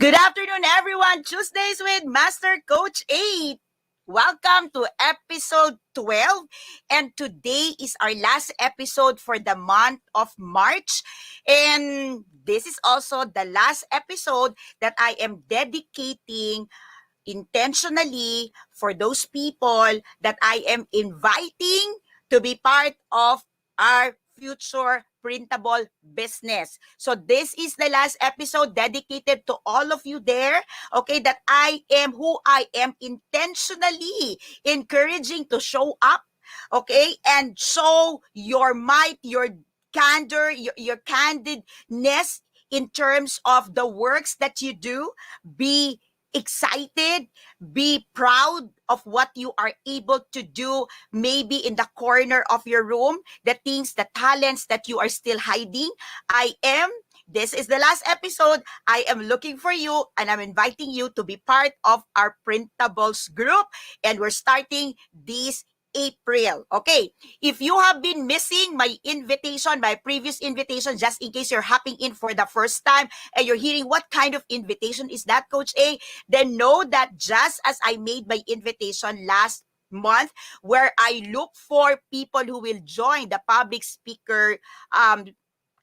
Good afternoon, everyone. Tuesdays with Master Coach 8. Welcome to episode 12. And today is our last episode for the month of March. And this is also the last episode that I am dedicating intentionally for those people that I am inviting to be part of our future printable business. So this is the last episode dedicated to all of you there, okay, that I am who I am intentionally encouraging to show up, okay, and show your might, your candor, your candidness in terms of the works that you do. Be excited, be proud of what you are able to do, maybe in the corner of your room, the things, the talents that you are still hiding. This is the last episode. I am looking for you and I'm inviting you to be part of our printables group. And we're starting this April. Okay, if you have been missing my invitation, my previous invitation, just in case you're hopping in for the first time and you're hearing what kind of invitation is that, Coach A, then know that just as I made my invitation last month, where I look for people who will join the public speaker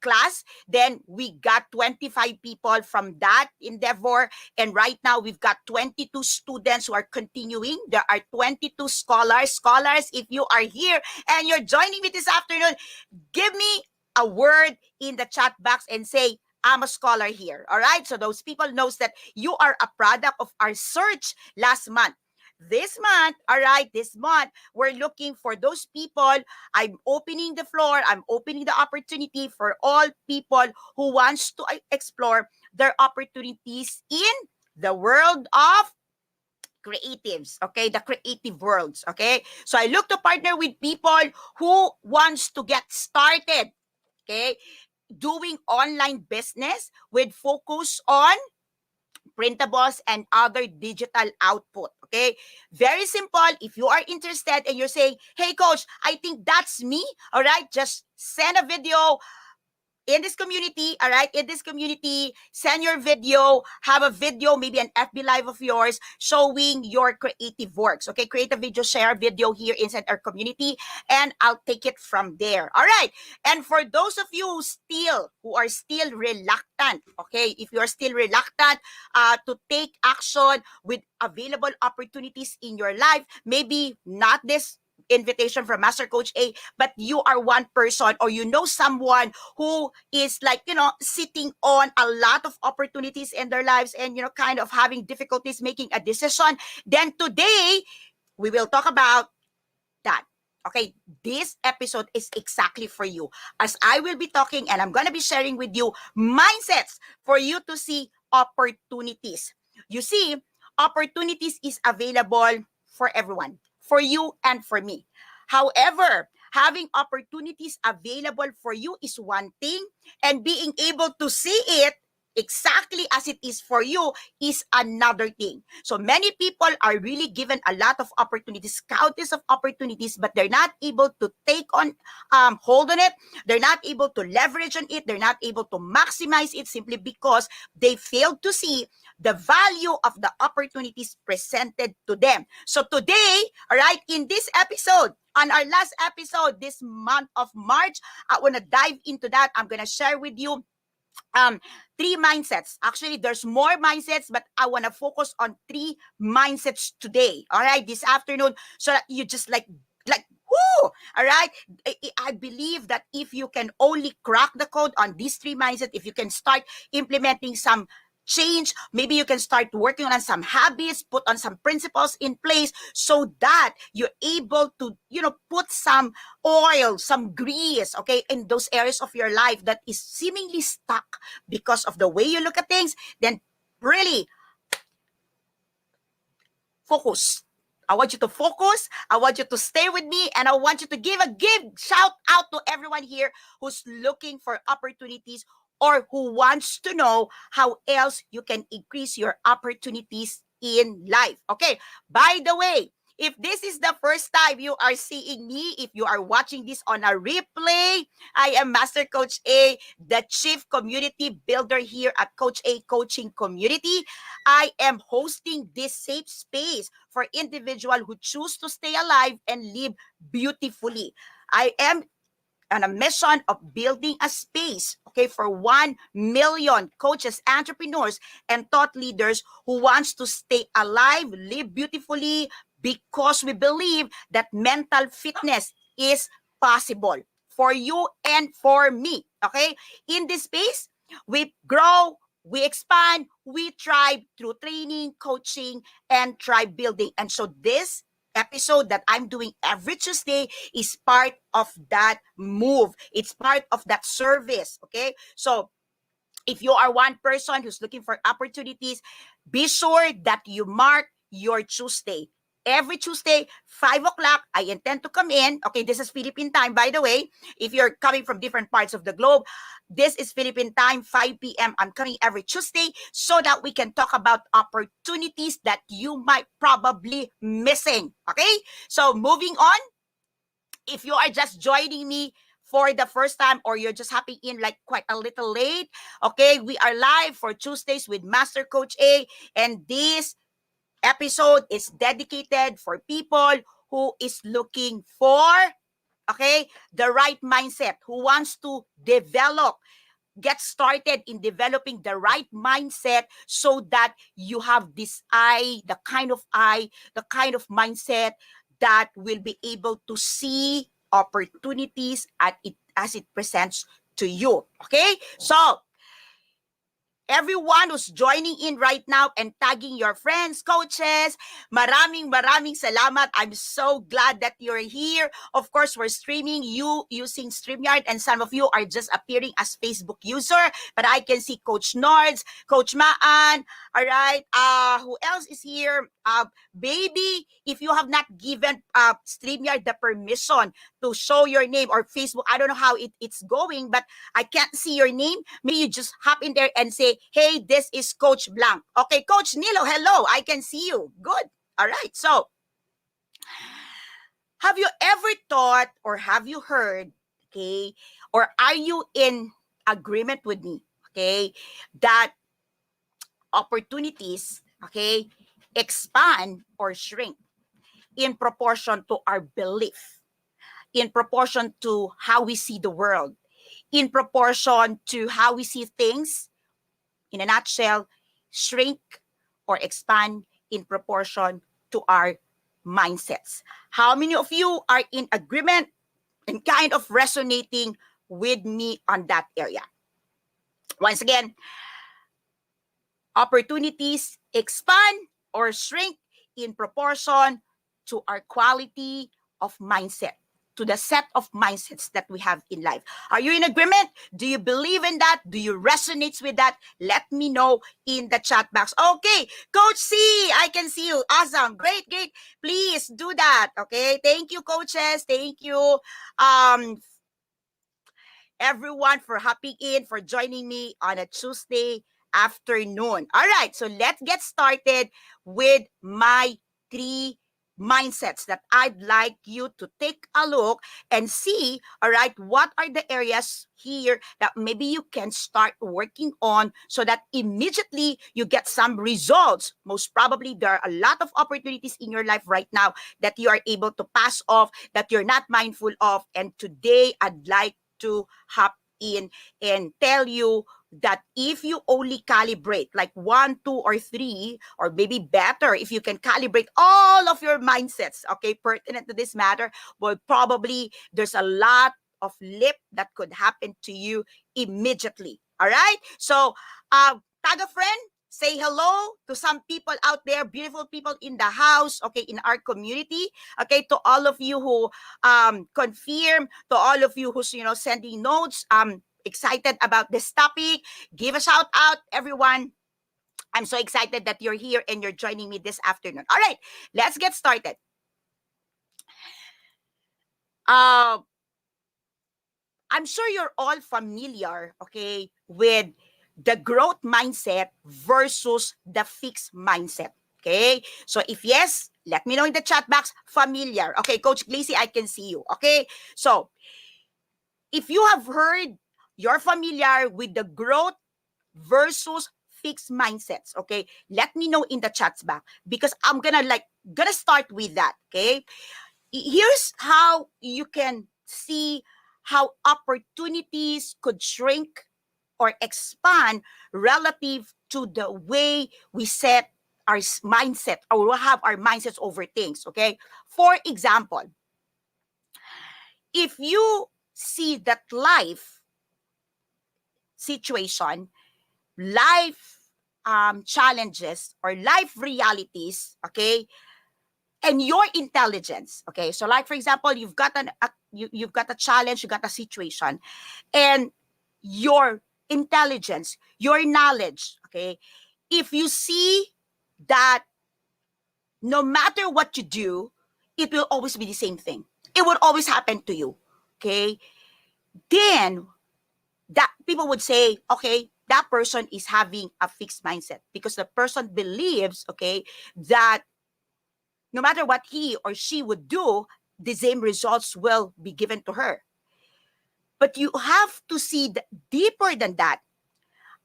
class, then we got 25 people from that endeavor, and right now we've got 22 students who are continuing. There are 22 scholars. If you are here and you're joining me this afternoon, give me a word in the chat box and say, I'm a scholar here. All right, so those people knows that you are a product of our search last month. This month, all right, this month, we're looking for those people. I'm opening the floor. I'm opening the opportunity for all people who wants to explore their opportunities in the world of creatives, okay? The creative worlds, okay? So I look to partner with people who wants to get started, okay? Doing online business with focus on printables and other digital output. Okay, very simple. If you are interested and you're saying, hey coach, I think that's me, all right, just send a video in this community, all right, in this community, send your video, have a video, maybe an FB live of yours showing your creative works, okay? Create a video, share a video here inside our community, and I'll take it from there, all right? And for those of you who are still reluctant, okay, if you are still reluctant to take action with available opportunities in your life, maybe not this invitation from Master Coach A, but you are one person or you know someone who is like, sitting on a lot of opportunities in their lives and, kind of having difficulties making a decision, then today we will talk about that. Okay, this episode is exactly for you, as I will be talking and I'm going to be sharing with you mindsets for you to see opportunities. You see, opportunities is available for everyone, for you and for me. However, having opportunities available for you is one thing, and being able to see it exactly as it is for you is another thing. So many people are really given a lot of opportunities, countless of opportunities, but they're not able to take on, hold on it. They're not able to leverage on it. They're not able to maximize it simply because they failed to see the value of the opportunities presented to them. So today, all right, in this episode, on our last episode this month of March, I want to dive into that. I'm going to share with you three mindsets. Actually, there's more mindsets, but I want to focus on three mindsets today. All right, this afternoon, so that you just like whoo, all right. I believe that if you can only crack the code on these three mindsets, if you can start implementing some change, maybe you can start working on some habits, put on some principles in place so that you're able to, put some oil, some grease, okay, in those areas of your life that is seemingly stuck because of the way you look at things. Then really focus. I want you to focus. I want you to stay with me, and I want you to give shout out to everyone here who's looking for opportunities or who wants to know how else you can increase your opportunities in life. Okay, by the way, If this is the first time you are seeing me, if you are watching this on a replay, I am Master Coach A, the Chief Community Builder here at Coach A Coaching Community. I am hosting this safe space for individuals who choose to stay alive and live beautifully. I am on a mission of building a space, okay, for 1 million coaches, entrepreneurs, and thought leaders who wants to stay alive, live beautifully, because we believe that mental fitness is possible for you and for me, okay? In this space, we grow, we expand, we thrive through training, coaching, and tribe building. And so this episode that I'm doing every Tuesday is part of that move. It's part of that service, okay? So if you are one person who's looking for opportunities, be sure that you mark your Tuesday. Every Tuesday, 5 o'clock, I intend to come in. Okay, this is Philippine time, by the way. If you're coming from different parts of the globe, this is Philippine time, 5 p.m. I'm coming every Tuesday so that we can talk about opportunities that you might probably missing. Okay, so moving on. If you are just joining me for the first time or you're just hopping in like quite a little late, okay, we are live for Tuesdays with Master Coach A, and this episode is dedicated for people who is looking for, okay, the right mindset, who wants to get started in developing the right mindset so that you have this the kind of mindset that will be able to see opportunities as it presents to you. Okay? So, everyone who's joining in right now and tagging your friends, coaches, maraming salamat. I'm so glad that you're here. Of course, we're streaming you using StreamYard, and some of you are just appearing as Facebook user, but I can see Coach Nords, Coach Maan, all right? Who else is here? Baby, if you have not given StreamYard the permission to show your name, or Facebook, I don't know how it's going, but I can't see your name. Maybe you just hop in there and say, hey, this is Coach Blanc. Okay, Coach Nilo, hello. I can see you. Good. All right. So, have you ever thought or have you heard, okay, or are you in agreement with me, okay, that opportunities, okay, expand or shrink in proportion to our belief, in proportion to how we see the world, in proportion to how we see things? In a nutshell, shrink or expand in proportion to our mindsets. How many of you are in agreement and kind of resonating with me on that area? Once again, opportunities expand or shrink in proportion to our quality of mindset, to the set of mindsets that we have in life. Are you in agreement? Do you believe in that? Do you resonate with that? Let me know in the chat box. Okay, Coach C, I can see you. Awesome. Great. Please do that. Okay, thank you, coaches. Thank you, everyone, for hopping in, for joining me on a Tuesday afternoon. All right, so let's get started with my 3 mindsets that I'd like you to take a look and see, all right, what are the areas here that maybe you can start working on so that immediately you get some results. Most probably, there are a lot of opportunities in your life right now that you are able to pass off, that you're not mindful of. And today, I'd like to hop in and tell you that if you only calibrate like 1, 2, or 3, or maybe better, if you can calibrate all of your mindsets, okay, pertinent to this matter, well, probably there's a lot of leap that could happen to you immediately. All right? So, tag a friend, say hello to some people out there, beautiful people in the house, okay, in our community, okay, to all of you who confirm, to all of you who's, sending notes, excited about this topic. Give a shout out, everyone. I'm so excited that you're here and you're joining me this afternoon. All right, let's get started. I'm sure you're all familiar, okay, with the growth mindset versus the fixed mindset. Okay, so if yes, Let me know in the chat box, familiar. Okay, Coach Glacy, I can see you. Okay, so if you have heard, you're familiar with the growth versus fixed mindsets. Okay, let me know in the chats box because I'm gonna start with that. Okay, here's how you can see how opportunities could shrink or expand relative to the way we set our mindset or we have our mindsets over things. Okay, for example, if you see that life situation, life challenges or life realities, okay, and your intelligence, okay, so like for example, you've got a challenge, you got a situation, and your intelligence, your knowledge, okay, if you see that no matter what you do, it will always be the same thing, it would always happen to you, okay, then that people would say, okay, that person is having a fixed mindset because the person believes, okay, that no matter what he or she would do, the same results will be given to her. But you have to see deeper than that.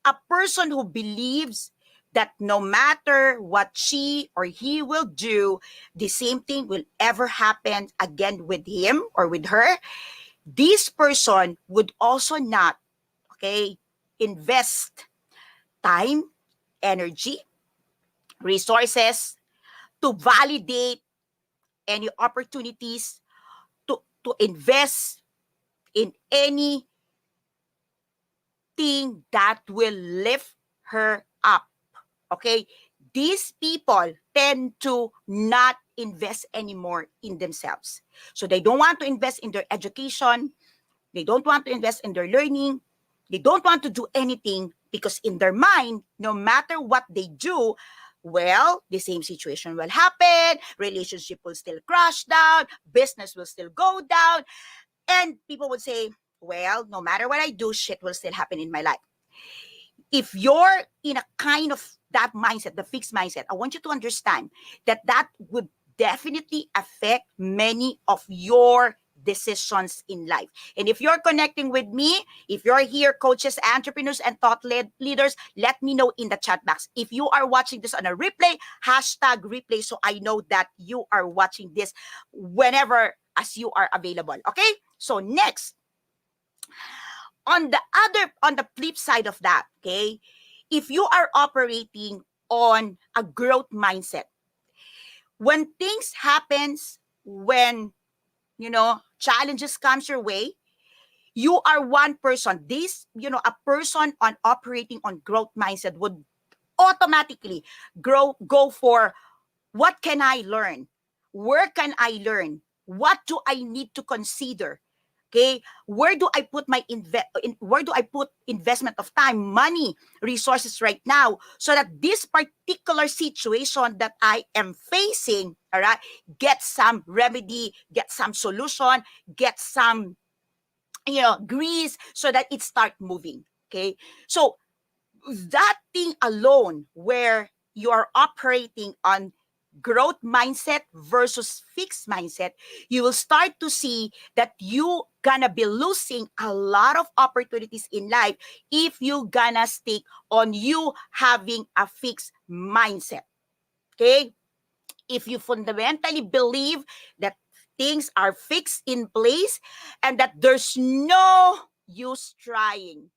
A person who believes that no matter what she or he will do, the same thing will ever happen again with him or with her, this person would also not, okay, invest time, energy, resources to validate any opportunities to invest in anything that will lift her up. Okay? These people tend to not invest anymore in themselves. So they don't want to invest in their education. They don't want to invest in their learning. They don't want to do anything because in their mind, no matter what they do, well, the same situation will happen. Relationship will still crash down. Business will still go down. And people would say, well, no matter what I do, shit will still happen in my life. If you're in a kind of that mindset, the fixed mindset, I want you to understand that that would definitely affect many of your decisions in life. And if you're connecting with me, if you're here, coaches, entrepreneurs, and thought leaders, let me know in the chat box. If you are watching this on a replay, hashtag replay, so I know that you are watching this whenever as you are available. Okay? So next, on the flip side of that, okay, if you are operating on a growth mindset, when things happens, when challenges comes your way, you are one person. A person on operating on growth mindset would automatically go for, what can I learn, where can I learn, what do I need to consider. Okay, where do I put where do I put investment of time, money, resources right now, so that this particular situation that I am facing, all right, get some remedy, get some solution, get some grease so that it start moving. Okay, so that thing alone where you are operating on growth mindset versus fixed mindset, you will start to see that you gonna be losing a lot of opportunities in life if you gonna stick on you having a fixed mindset. Okay, if you fundamentally believe that things are fixed in place and that there's no use trying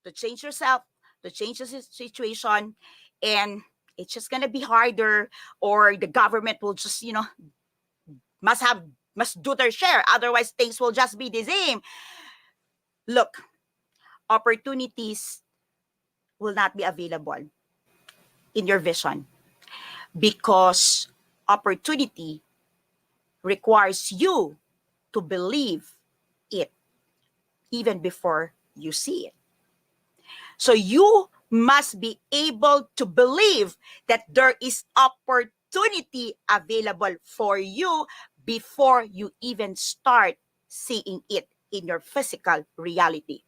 to change yourself, to change the situation, and it's just gonna be harder, or the government will just, must do their share. Otherwise, things will just be the same. Look, opportunities will not be available in your vision because opportunity requires you to believe it even before you see it. So you must be able to believe that there is opportunity available for you before you even start seeing it in your physical reality.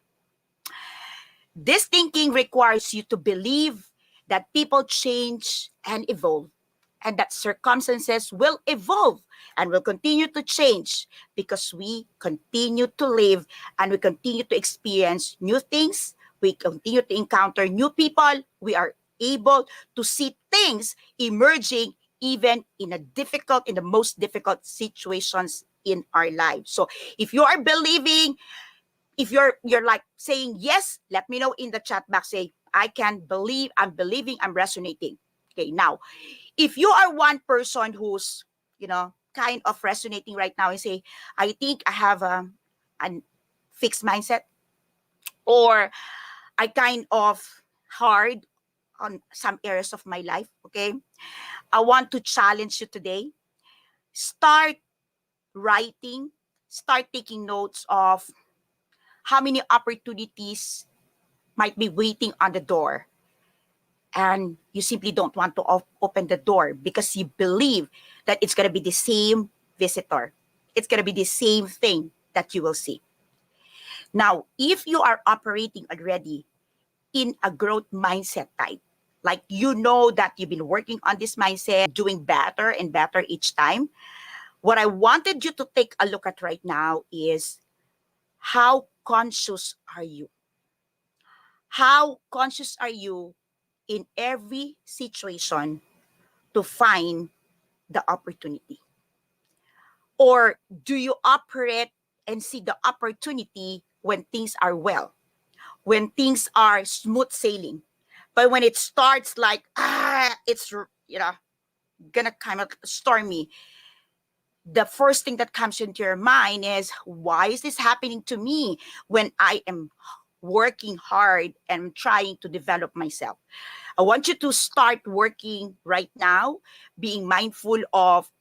This thinking requires you to believe that people change and evolve. and that circumstances will evolve and will continue to change because we continue to live and we continue to experience new things. We continue to encounter new people. We are able to see things emerging even in the most difficult situations in our lives. So if you are believing, if you're like saying yes, let me know in the chat box. Say, I can believe, I'm believing, I'm resonating. Okay, now, if you are one person who's, kind of resonating right now and say, I think I have a fixed mindset, or I kind of hard on some areas of my life, okay? I want to challenge you today. Start writing, start taking notes of how many opportunities might be waiting on the door. And you simply don't want to open the door because you believe that it's going to be the same visitor. It's going to be the same thing that you will see. Now, if you are operating already in a growth mindset type, like you know that you've been working on this mindset, doing better and better each time, what I wanted you to take a look at right now is how conscious are you? How conscious are you in every situation to find the opportunity? Or do you operate and see the opportunity when things are well, when things are smooth sailing? But when it starts like, it's, gonna kind of stormy, the first thing that comes into your mind is, why is this happening to me when I am working hard and trying to develop myself? I want you to start working right now, being mindful of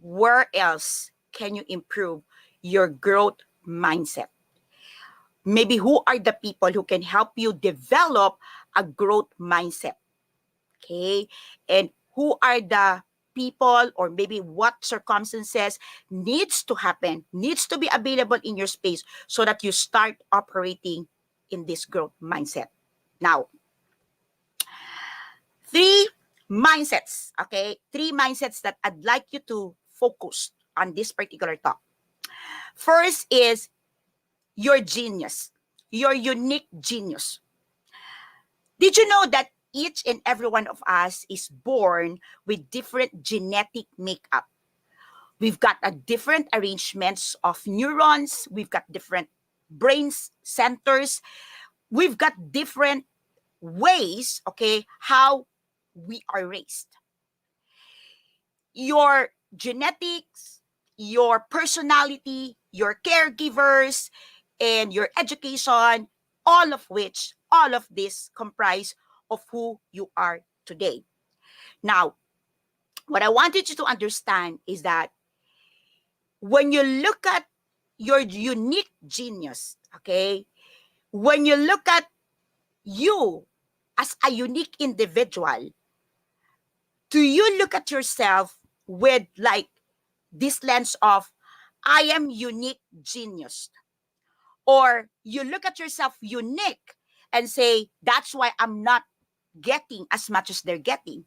where else can you improve your growth mindset. Maybe who are the people who can help you develop a growth mindset, okay? And who are the people, or maybe what circumstances needs to happen, needs to be available in your space so that you start operating in this growth mindset. Now, three mindsets, okay? Three mindsets that I'd like you to focus on this particular talk. First is your genius, your unique genius. Did you know that each and every one of us is born with different genetic makeup? We've got a different arrangements of neurons. We've got different brain centers. We've got different ways, okay, how we are raised. Your genetics, your personality, your caregivers, and your education, all of this comprise of who you are today. Now, what I wanted you to understand is that when you look at your unique genius, okay, when you look at you as a unique individual, do you look at yourself with like this lens of, I am unique genius? Or you look at yourself unique and say, that's why I'm not getting as much as they're getting.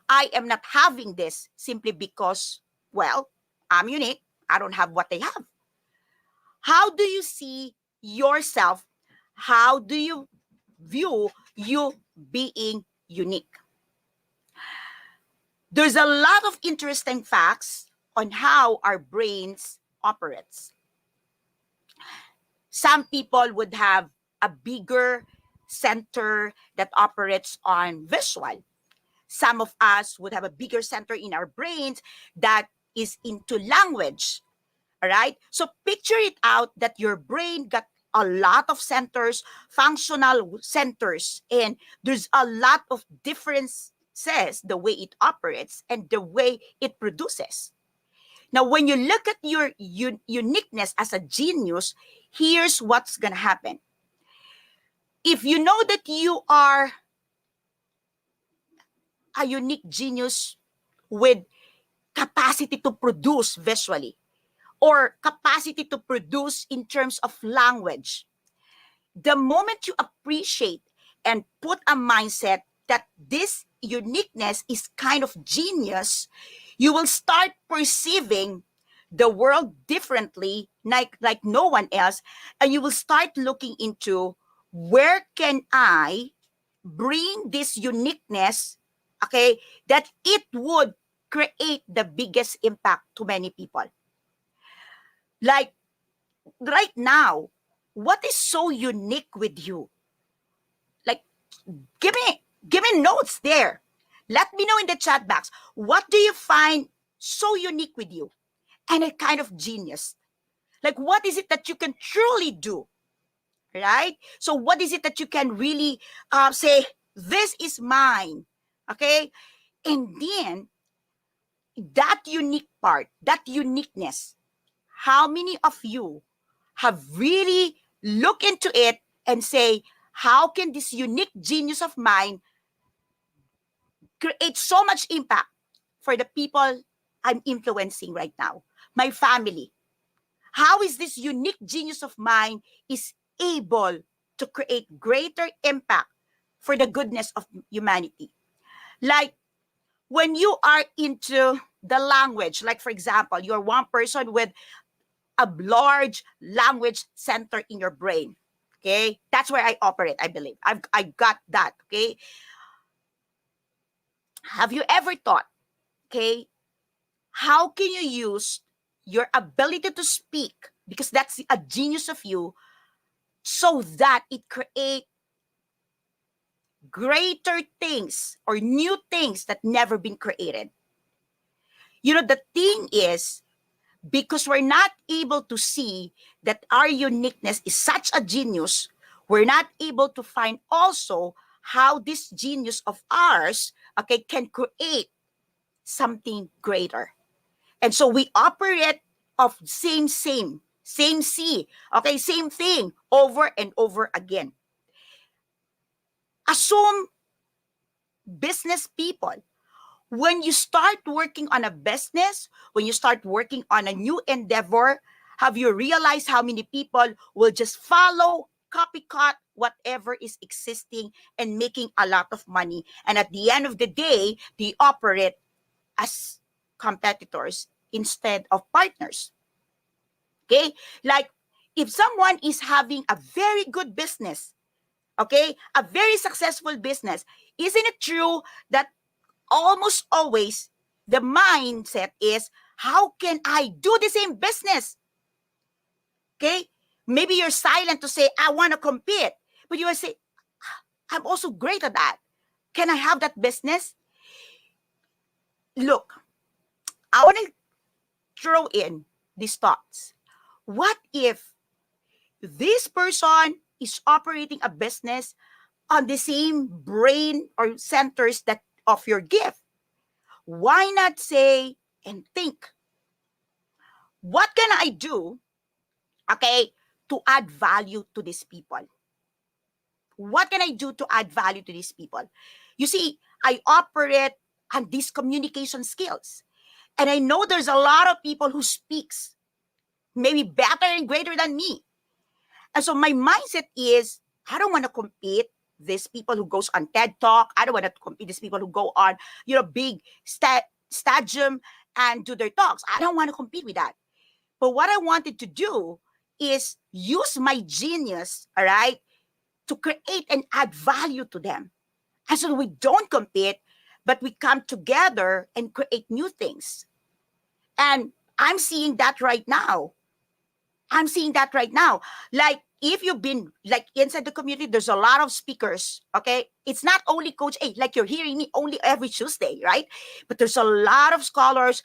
I am not having this simply because, well, I'm unique. I don't have what they have. How do you see yourself? How do you view you being unique? There's a lot of interesting facts on how our brains operates. Some people would have a bigger center that operates on visual. Some of us would have a bigger center in our brains that is into language. All right? So picture it out that your brain got a lot of centers, functional centers, and there's a lot of differences the way it operates and the way it produces. Now, when you look at your uniqueness as a genius, here's what's going to happen. If you know that you are a unique genius with capacity to produce visually or capacity to produce in terms of language, the moment you appreciate and put a mindset that this uniqueness is kind of genius, you will start perceiving the world differently, like no one else, and you will start looking into where can I bring this uniqueness, okay, that it would create the biggest impact to many people. Like right now, what is so unique with you? Like, give me notes there. Let me know in the chat box. What do you find so unique with you? And a kind of genius. Like, what is it that you can truly do? Right? So, what is it that you can really say, this is mine? Okay? And then, that unique part, that uniqueness, how many of you have really looked into it and say, how can this unique genius of mine create so much impact for the people I'm influencing right now, my family? How is this unique genius of mine is able to create greater impact for the goodness of humanity? Like when you are into the language, like for example, you're one person with a large language center in your brain. Okay, that's where I operate. I believe I got that. Okay, have you ever thought? Okay, how can you use your ability to speak, because that's a genius of you, so that it create greater things or new things that never been created? You know, the thing is, because we're not able to see that our uniqueness is such a genius, we're not able to find also how this genius of ours, okay, can create something greater. And so we operate of same C, okay, same thing over and over again. Assume business people. When you start working on a business, when you start working on a new endeavor, have you realized how many people will just follow, copycat whatever is existing and making a lot of money? And at the end of the day, they operate as competitors instead of partners. Okay? Like if someone is having a very good business, okay, a very successful business, isn't it true that almost always the mindset is, how can I do the same business? Okay? Maybe you're silent to say, I want to compete. But you will say, I'm also great at that. Can I have that business? Look, I want to throw in these thoughts. What if this person is operating a business on the same brain or centers that of your gift? Why not say and think, what can I do, okay, to add value to these people? What can I do to add value to these people? You see, I operate on these communication skills. And I know there's a lot of people who speaks maybe better and greater than me. And so my mindset is, I don't want to compete these people who goes on TED Talk. I don't want to compete these people who go on, big stadium and do their talks. I don't want to compete with that. But what I wanted to do is use my genius, all right, to create and add value to them. And so we don't compete, but we come together and create new things. And I'm seeing that right now. Like if you've been like inside the community, there's a lot of speakers. Okay. It's not only Coach A, like you're hearing me only every Tuesday, right? But there's a lot of scholars,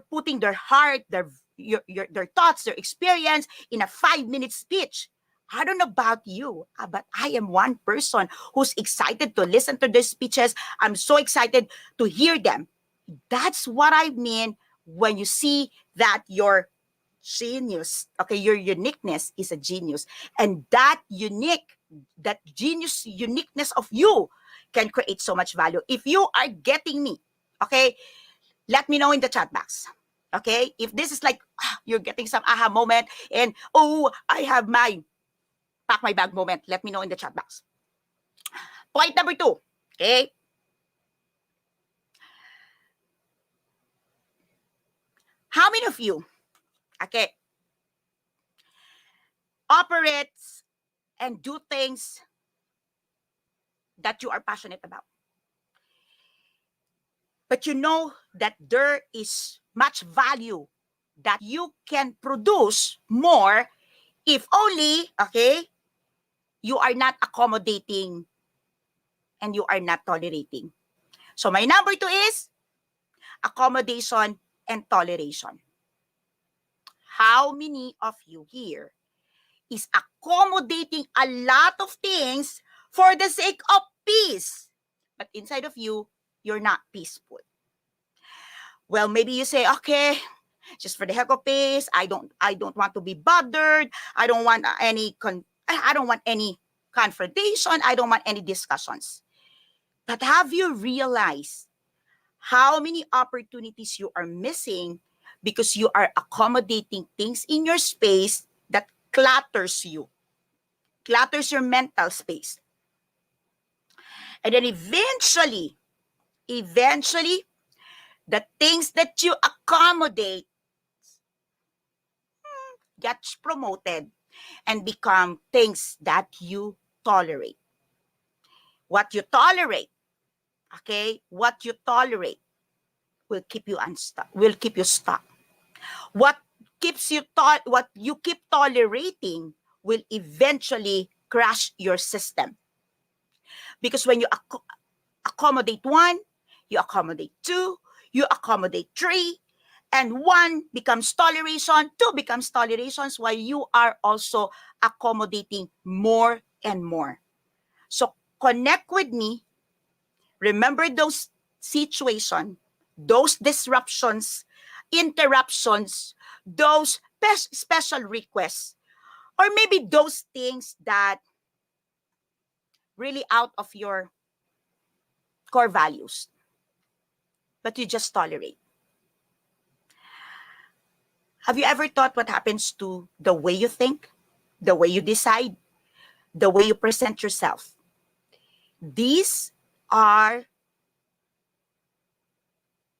putting their heart, their thoughts, their experience in a 5-minute speech. I don't know about you, but I am one person who's excited to listen to their speeches. I'm so excited to hear them. That's what I mean when you see that your genius, okay, your uniqueness is a genius. And that genius uniqueness of you can create so much value. If you are getting me, okay, let me know in the chat box. Okay, if this is like you're getting some aha moment and I have my pack my bag moment, let me know in the chat box. Point number 2. Okay? How many of you, okay, operates and do things that you are passionate about? But you know that there is much value that you can produce more if only, okay, you are not accommodating and you are not tolerating. So my number 2 is accommodation and toleration. How many of you here is accommodating a lot of things for the sake of peace, but inside of you, you're not peaceful? Well, maybe you say, okay, just for the heck of peace, I don't want to be bothered. I don't want I don't want any confrontation. I don't want any discussions. But have you realized how many opportunities you are missing because you are accommodating things in your space that clutters you, clutters your mental space? And then eventually, the things that you accommodate gets promoted and become things that you tolerate. What you tolerate, okay? What you tolerate will keep you unstuck, will keep you stuck. What what you keep tolerating will eventually crash your system. Because when you accommodate one, you accommodate two, you accommodate three, and one becomes toleration, two becomes tolerations, while you are also accommodating more and more. So connect with me. Remember those situations, those disruptions, interruptions, those special requests, or maybe those things that really out of your core values, but you just tolerate. Have you ever thought what happens to the way you think, the way you decide, the way you present yourself? These are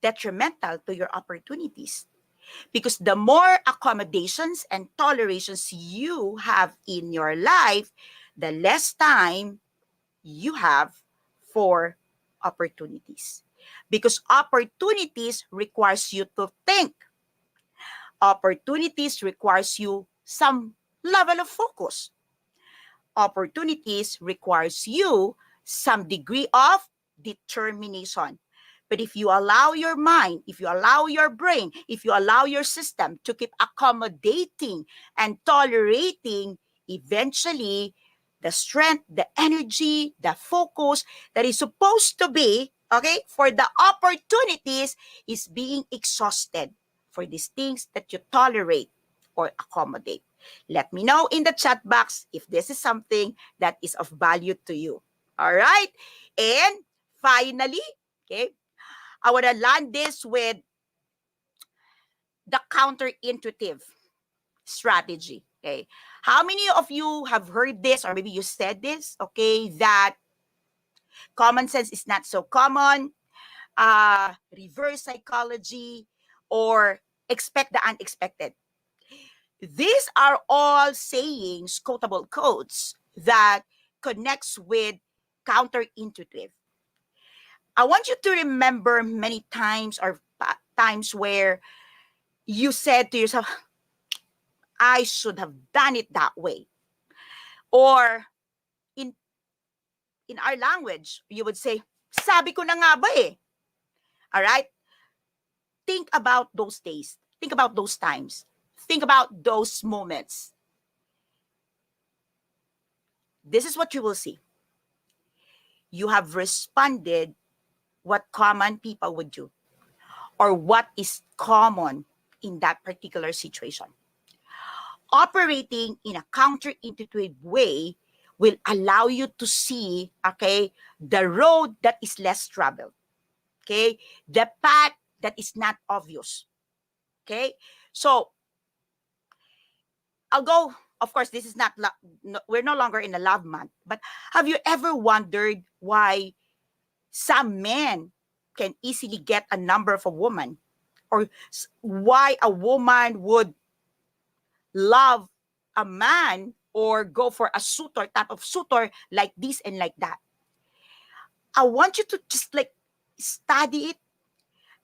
detrimental to your opportunities, because the more accommodations and tolerations you have in your life, the less time you have for opportunities. Because opportunities requires you to think. Opportunities requires you some level of focus. Opportunities requires you some degree of determination. But if you allow your mind, if you allow your brain, if you allow your system to keep accommodating and tolerating, eventually the strength, the energy, the focus that is supposed to be, okay, for the opportunities is being exhausted for these things that you tolerate or accommodate. Let me know in the chat box if this is something that is of value to you. All right? And finally, okay, I want to land this with the counterintuitive strategy. Okay. How many of you have heard this, or maybe you said this, okay, that common sense is not so common, reverse psychology, or expect the unexpected? These are all sayings, quotable quotes that connects with counterintuitive. I want you to remember many times, or times where you said to yourself, I should have done it that way. Or in our language, you would say, sabi ko na nga ba eh. All right? Think about those days. Think about those times. Think about those moments. This is what you will see. You have responded what common people would do, or what is common in that particular situation. Operating in a counterintuitive way will allow you to see, okay, the road that is less traveled, okay, the path that is not obvious, okay. So I'll go. Of course, this is not. We're no longer in a love month. But have you ever wondered why Some men can easily get a number of a woman, or why a woman would love a man or go for a suitor, type of suitor like this and like that. I want you to just like study it,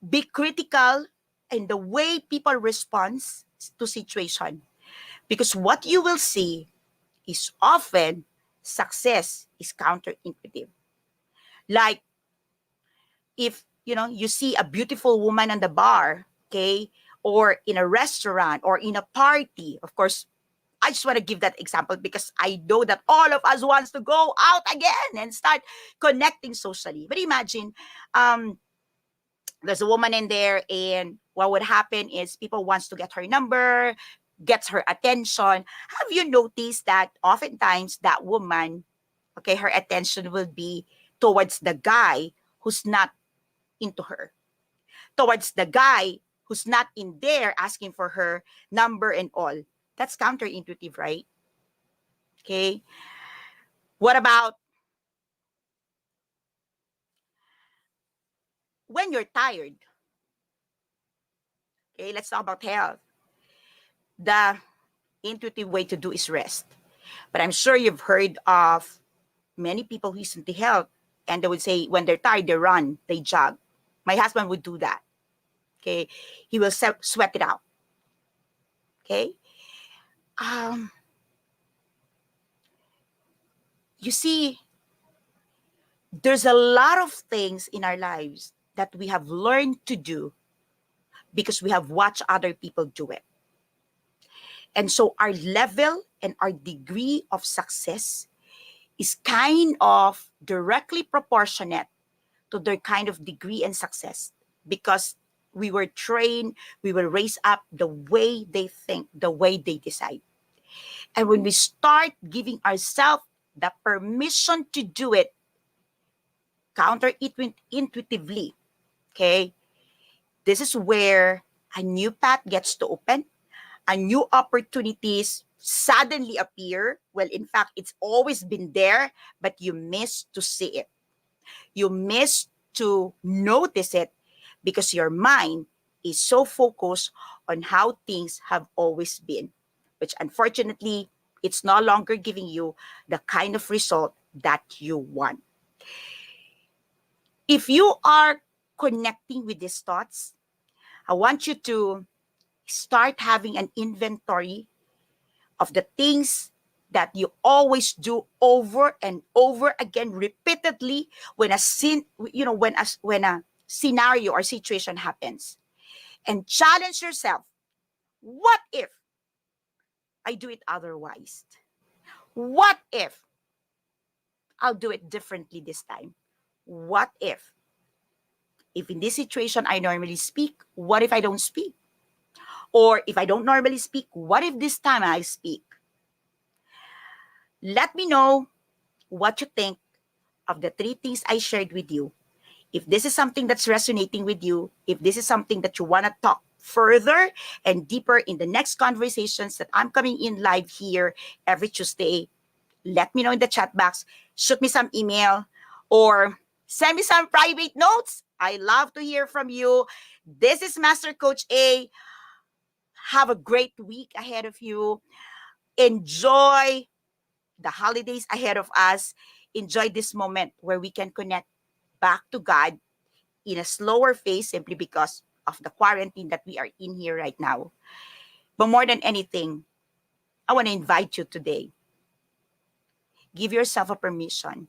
be critical in the way people respond to situation. Because what you will see is often success is counterintuitive. Like if you see a beautiful woman on the bar, okay, or in a restaurant or in a party, of course, I just want to give that example because I know that all of us wants to go out again and start connecting socially. But imagine, um, there's a woman in there, and what would happen is people wants to get her number, gets her attention. Have you noticed that oftentimes that woman, okay, her attention will be towards the guy who's not into her, towards the guy who's not in there asking for her number and all. That's counterintuitive, right? Okay. What about when you're tired? Okay, let's talk about health. The intuitive way to do is rest. But I'm sure you've heard of many people who isn't health, and they would say when they're tired, they run, they jog. My husband would do that. Okay. He will sweat it out. Okay. Um, you see, there's a lot of things in our lives that we have learned to do because we have watched other people do it. And so our level and our degree of success is kind of directly proportionate to their kind of degree and success, because we were trained, we were raised up the way they think, the way they decide. And when we start giving ourselves the permission to do it counterintuitively, okay, this is where a new path gets to open, a new opportunities suddenly appear. Well, in fact, it's always been there, but you miss to see it. You miss to notice it because your mind is so focused on how things have always been, which unfortunately, it's no longer giving you the kind of result that you want. If you are connecting with these thoughts, I want you to start having an inventory of the things that you always do over and over again repeatedly when a when a scenario or situation happens, and challenge yourself. What if I do it otherwise? What if I'll do it differently this time? What if in this situation I normally speak, what if I don't speak? Or if I don't normally speak, what if this time I speak? Let me know what you think of the three things I shared with you. If this is something that's resonating with you, if this is something that you want to talk further and deeper in the next conversations that I'm coming in live here every Tuesday, let me know in the chat box. Shoot me some email or send me some private notes. I love to hear from you. This is Master Coach A. Have a great week ahead of you. Enjoy the holidays ahead of us. Enjoy this moment where we can connect back to God in a slower pace simply because of the quarantine that we are in here right now. But more than anything, I want to invite you today. Give yourself a permission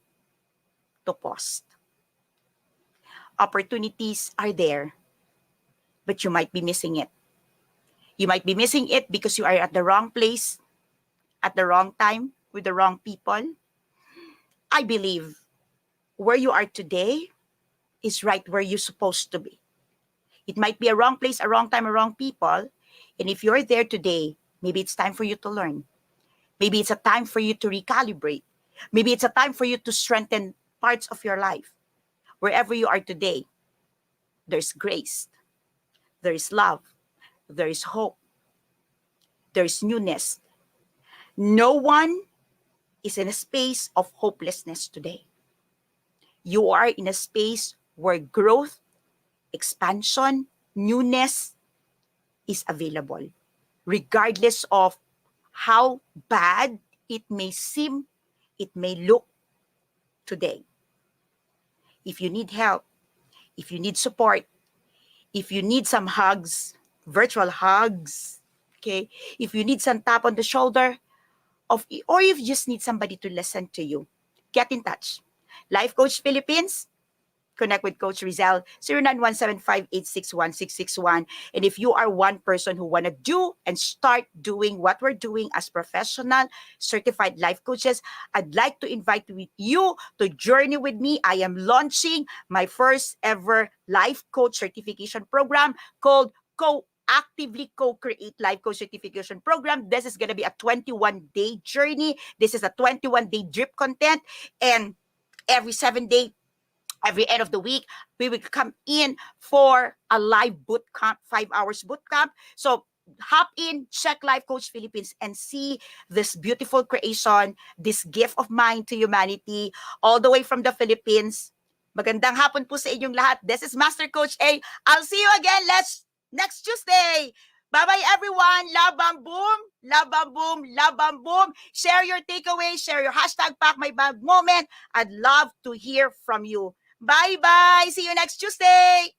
to pause. Opportunities are there, but you might be missing it. You might be missing it because you are at the wrong place, at the wrong time, with the wrong people. I believe where you are today is right where you're supposed to be. It might be a wrong place, a wrong time, a wrong people. And if you're there today, maybe it's time for you to learn. Maybe it's a time for you to recalibrate. Maybe it's a time for you to strengthen parts of your life. Wherever you are today, there's grace, there is love, there is hope, there is newness. No one is in a space of hopelessness today. You are in a space where growth, expansion, newness is available, regardless of how bad it may seem, it may look today. If you need help, if you need support, if you need some hugs, virtual hugs, okay? If you need some tap on the shoulder, or if you just need somebody to listen to you, get in touch. Life Coach Philippines, connect with Coach Rizal, 0917-586-1661. And if you are one person who want to do and start doing what we're doing as professional, certified life coaches, I'd like to invite you to journey with me. I am launching my first ever life coach certification program called Actively Co-Create Life Coach Certification Program. This is going to be a 21-day journey. This is a 21-day drip content. And every 7 day, every end of the week, we will come in for a live boot camp, 5 hours boot camp. So hop in, check Life Coach Philippines and see this beautiful creation, this gift of mine to humanity, all the way from the Philippines. Magandang hapon po sa inyong lahat. This is Master Coach A. I'll see you again next Tuesday. Bye-bye, everyone. Love and boom. Love and boom. Love and boom. Share your takeaways. Share your hashtag Pack My Bag moment. I'd love to hear from you. Bye-bye. See you next Tuesday.